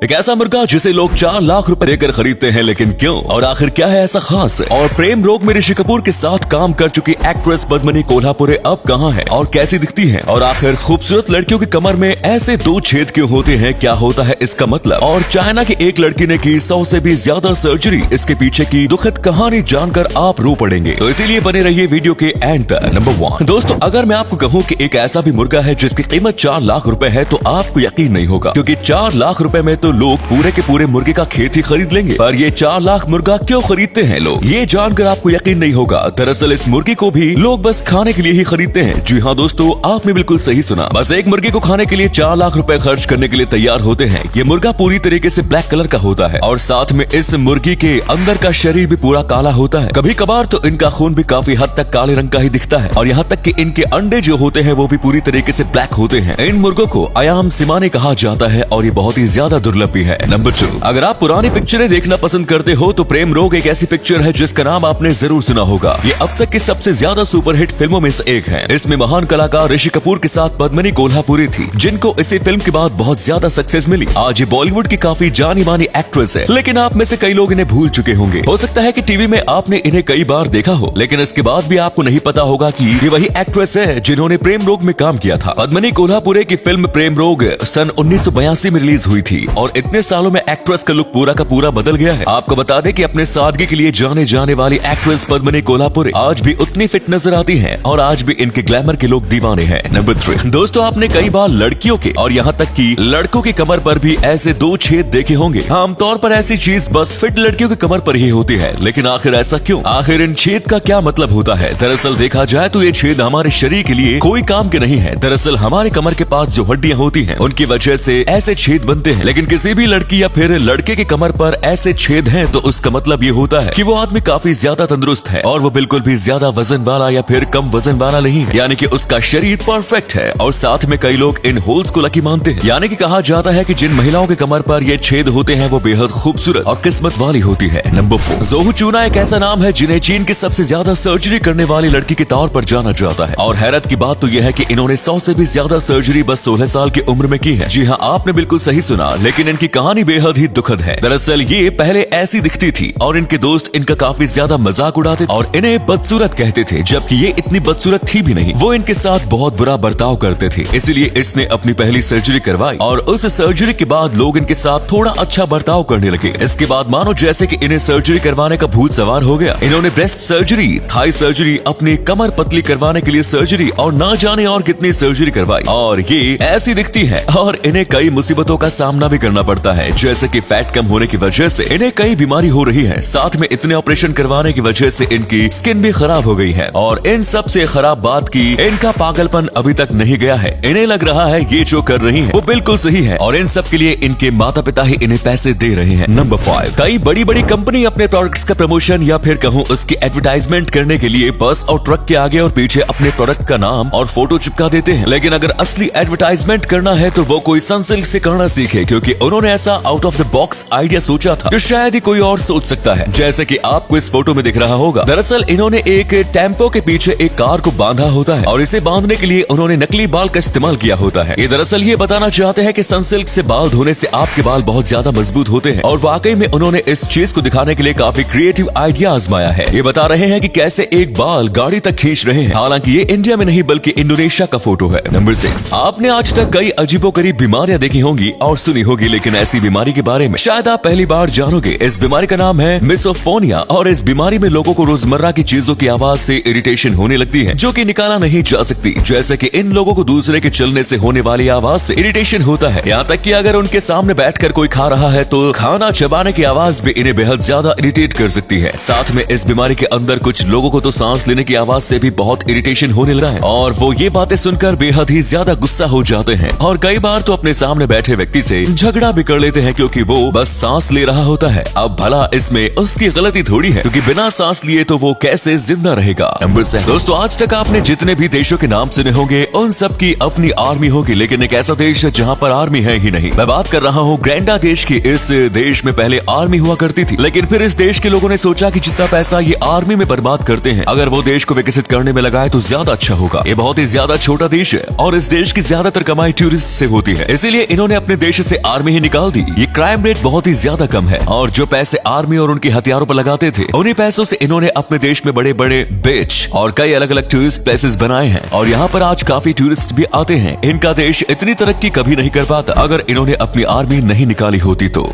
एक ऐसा मुर्गा जिसे लोग 4 लाख रुपए देकर खरीदते हैं, लेकिन क्यों और आखिर क्या है ऐसा खास? और प्रेम रोग में ऋषि कपूर के साथ काम कर चुकी एक्ट्रेस पद्मिनी कोल्हापुरे अब कहां है और कैसी दिखती है? और आखिर खूबसूरत लड़कियों की कमर में ऐसे 2 छेद क्यों होते हैं, क्या होता है इसका मतलब? और चाइना की एक लड़की ने की 100 से भी ज्यादा सर्जरी, इसके पीछे की दुखद कहानी जानकर आप रो पड़ेंगे। तो इसीलिए बने रहिए वीडियो के एंड तक। नंबर 1 दोस्तों, अगर मैं आपको कहूँ कि एक ऐसा भी मुर्गा है जिसकी कीमत 4 लाख रुपए है तो आपको यकीन नहीं होगा, क्योंकि 4 लाख रुपए में तो लोग पूरे के पूरे मुर्गे का खेत ही खरीद लेंगे। पर ये 4 लाख मुर्गा क्यों खरीदते हैं लोग, ये जानकर आपको यकीन नहीं होगा। दरअसल इस मुर्गी को भी लोग बस खाने के लिए ही खरीदते हैं। जी हाँ दोस्तों, आपने बिल्कुल सही सुना। बस एक मुर्गे को खाने के लिए 4 लाख रुपए खर्च करने के लिए तैयार होते हैं। ये मुर्गा पूरी तरीके से ब्लैक कलर का होता है और साथ में इस मुर्गी के अंदर का शरीर भी पूरा काला होता है। कभी कभार तो इनका खून भी काफी हद तक काले रंग का ही दिखता है और यहाँ तक कि इनके अंडे जो होते हैं वो भी पूरी तरीके से ब्लैक होते हैं। इन मुर्गों को अयाम सिमाने कहा जाता है और ये बहुत ही ज्यादा दुर्लभ भी है। नंबर 2, अगर आप पुरानी पिक्चरें देखना पसंद करते हो तो प्रेम रोग एक ऐसी पिक्चर है जिसका नाम आपने जरूर सुना होगा। ये अब तक की सबसे ज्यादा सुपरहिट फिल्मों में से एक है। इसमें महान कलाकार ऋषि कपूर के साथ पद्मिनी कोल्हापुरी थी, जिनको इसी फिल्म के बाद बहुत ज्यादा सक्सेस मिली। आज ये बॉलीवुड की काफी जानी मानी एक्ट्रेस है, लेकिन आप में से कई लोग इन्हें भूल चुके होंगे। हो सकता है कि टीवी में आपने इन्हें कई बार देखा हो, लेकिन इसके बाद भी आपको नहीं पता होगा कि ये वही एक्ट्रेस है जिन्होंने प्रेम रोग में काम किया था। पद्मिनी कोल्हापुरे की फिल्म प्रेम रोग सन 1982 में रिलीज हुई थी और इतने सालों में एक्ट्रेस का लुक पूरा का पूरा बदल गया है। आपको बता दें कि अपने सादगी के लिए जाने जाने वाली एक्ट्रेस पद्मिनी कोल्हापुरे आज भी उतनी फिट नजर आती हैं और आज भी इनके ग्लैमर के लोग दीवाने हैं। नंबर 3 दोस्तों, आपने कई बार लड़कियों के और यहाँ तक कि लड़कों की कमर पर भी ऐसे 2 छेद देखे होंगे। आमतौर पर ऐसी चीज बस फिट लड़कियों की कमर पर ही होती है, लेकिन आखिर ऐसा क्यों? आखिर इन छेद का क्या मतलब होता है? दरअसल देखा जाए तो ये छेद हमारे शरीर के लिए कोई काम के नहीं है। दरअसल हमारे कमर के पास जो हड्डियां होती हैं उनकी वजह से ऐसे छेद बनते हैं, लेकिन किसी भी लड़की या फिर लड़के के कमर पर ऐसे छेद हैं तो उसका मतलब ये होता है कि वो आदमी काफी ज्यादा तंदुरुस्त है और वो बिल्कुल भी ज्यादा वजन वाला या फिर कम वजन वाला नहीं है, यानी कि उसका शरीर परफेक्ट है। और साथ में कई लोग इन होल्स को लकी मानते हैं, यानी कि कहा जाता है कि जिन महिलाओं के कमर पर ये छेद होते हैं वो बेहद खूबसूरत और किस्मत वाली होती है। नंबर 4 जोहू चूना एक ऐसा नाम है जिन्हें चीन की सबसे ज्यादा सर्जरी करने वाली लड़की के तौर पर जाना जाता है और हैरत की बात तो यह है कि इन्होंने 100 से भी ज्यादा सर्जरी बस 16 साल की उम्र में की है। जी हाँ, आपने बिल्कुल सही सुना, लेकिन इनकी कहानी बेहद ही दुखद है। दरअसल ये पहले ऐसी दिखती थी और इनके दोस्त इनका काफी ज्यादा मजाक उड़ाते और इन्हें बदसूरत कहते थे, जबकि ये इतनी बदसूरत थी भी नहीं। वो इनके साथ बहुत बुरा बर्ताव करते थे, इसलिए इसने अपनी पहली सर्जरी करवाई और उस सर्जरी के बाद लोग इनके साथ थोड़ा अच्छा बर्ताव करने लगे। इसके बाद मानो जैसे कि इन्हें सर्जरी करवाने का भूत सवार हो गया। इन्होंने ब्रेस्ट सर्जरी, थाई सर्जरी, अपनी कमर पतली करवाने के लिए सर्जरी और ना जाने और कितनी सर्जरी करवाई और ये ऐसी दिखती है और इन्हें कई मुसीबतों का सामना भी करना पड़ता है, जैसे कि फैट कम होने की वजह से इन्हें कई बीमारी हो रही है। साथ में इतने ऑपरेशन करवाने की वजह से इनकी स्किन भी खराब हो गई है और इन सब से खराब बात की इनका पागलपन अभी तक नहीं गया है। इन्हें लग रहा है ये जो कर रही है वो बिल्कुल सही है और इन सब के लिए इनके माता पिता ही इन्हें पैसे दे रहे हैं। नंबर 5 कई बड़ी बड़ी कंपनी अपने प्रोडक्ट्स का प्रमोशन या फिर कहूँ उसकी एडवर्टाइजमेंट करने के लिए बस और ट्रक के आगे और पीछे अपने प्रोडक्ट का नाम और फोटो चिपका देते हैं, लेकिन अगर असली एडवर्टाइजमेंट करना है तो वो कोई सनसिल्क से करना सीखे, क्योंकि उन्होंने ऐसा out of the box idea सोचा था जो शायद ही कोई और सोच सकता है, जैसे कि आपको इस फोटो में दिख रहा होगा। दरअसल इन्होंने एक टेम्पो के पीछे एक कार को बांधा होता है और इसे बांधने के लिए उन्होंने नकली बाल का इस्तेमाल किया होता है। ये दरअसल ये बताना चाहते हैं कि सनसिल्क से बाल धोने से आपके बाल बहुत ज्यादा मजबूत होते हैं और वाकई में उन्होंने इस चीज को दिखाने के लिए काफी क्रिएटिव आइडिया आजमाया है। ये बता रहे हैं कि कैसे एक बाल गाड़ी तक खींच रहे हैं, हालांकि ये इंडिया में नहीं बल्कि इंडोनेशिया का फोटो है। नंबर 6 आपने आज तक कई अजीबोगरीब बीमारियां देखी होंगी और सुनी होगी, लेकिन ऐसी बीमारी के बारे में शायद आप पहली बार जानोगे। इस बीमारी का नाम है मिसोफोनिया और इस बीमारी में लोगों को रोजमर्रा की चीजों की आवाज से इरिटेशन होने लगती है जो कि निकाला नहीं जा सकती, जैसे कि इन लोगों को दूसरे के चलने से होने वाली आवाज से इरिटेशन होता है। यहाँ तक कि अगर उनके सामने बैठकर कोई खा रहा है तो खाना चबाने की आवाज भी इन्हें बेहद ज्यादा इरिटेट कर सकती है। साथ में इस बीमारी के अंदर कुछ लोगों को तो सांस लेने की आवाज से भी बहुत इरिटेशन होने लगा है और वो ये बातें सुनकर बेहद ही ज्यादा गुस्सा हो जाते हैं और कई बार तो अपने सामने बैठे व्यक्ति से झगड़ा भी कर लेते हैं, क्योंकि वो बस सांस ले रहा होता है। अब भला इसमें उसकी गलती थोड़ी है, क्योंकि बिना सांस लिए तो वो कैसे जिंदा रहेगा। नंबर 7 दोस्तों, आज तक आपने जितने भी देशों के नाम सुने होंगे उन सब की अपनी आर्मी होगी, लेकिन एक ऐसा देश है जहाँ पर आर्मी है ही नहीं। मैं बात कर रहा हूँ ग्रैंडा देश की। इस देश में पहले आर्मी हुआ करती थी, लेकिन फिर इस देश के लोगों ने सोचा कि जितना पैसा ये आर्मी में बर्बाद करते हैं, अगर वो देश को विकसित करने में लगाए तो ज्यादा अच्छा होगा। ये बहुत ही ज्यादा छोटा देश है और इस देश की ज्यादातर कमाई टूरिस्ट से होती है, इसीलिए इन्होंने अपने देश से आर्मी ही निकाल दी। ये क्राइम रेट बहुत ही ज्यादा कम है और जो पैसे आर्मी और उनके हथियारों पर लगाते थे, उन्हीं पैसों से इन्होंने अपने देश में बड़े बड़े बीच और कई अलग अलग टूरिस्ट प्लेसेस बनाए हैं और यहाँ पर आज काफी टूरिस्ट भी आते हैं। इनका देश इतनी तरक्की कभी नहीं कर पाता अगर इन्होंने अपनी आर्मी नहीं निकाली होती तो।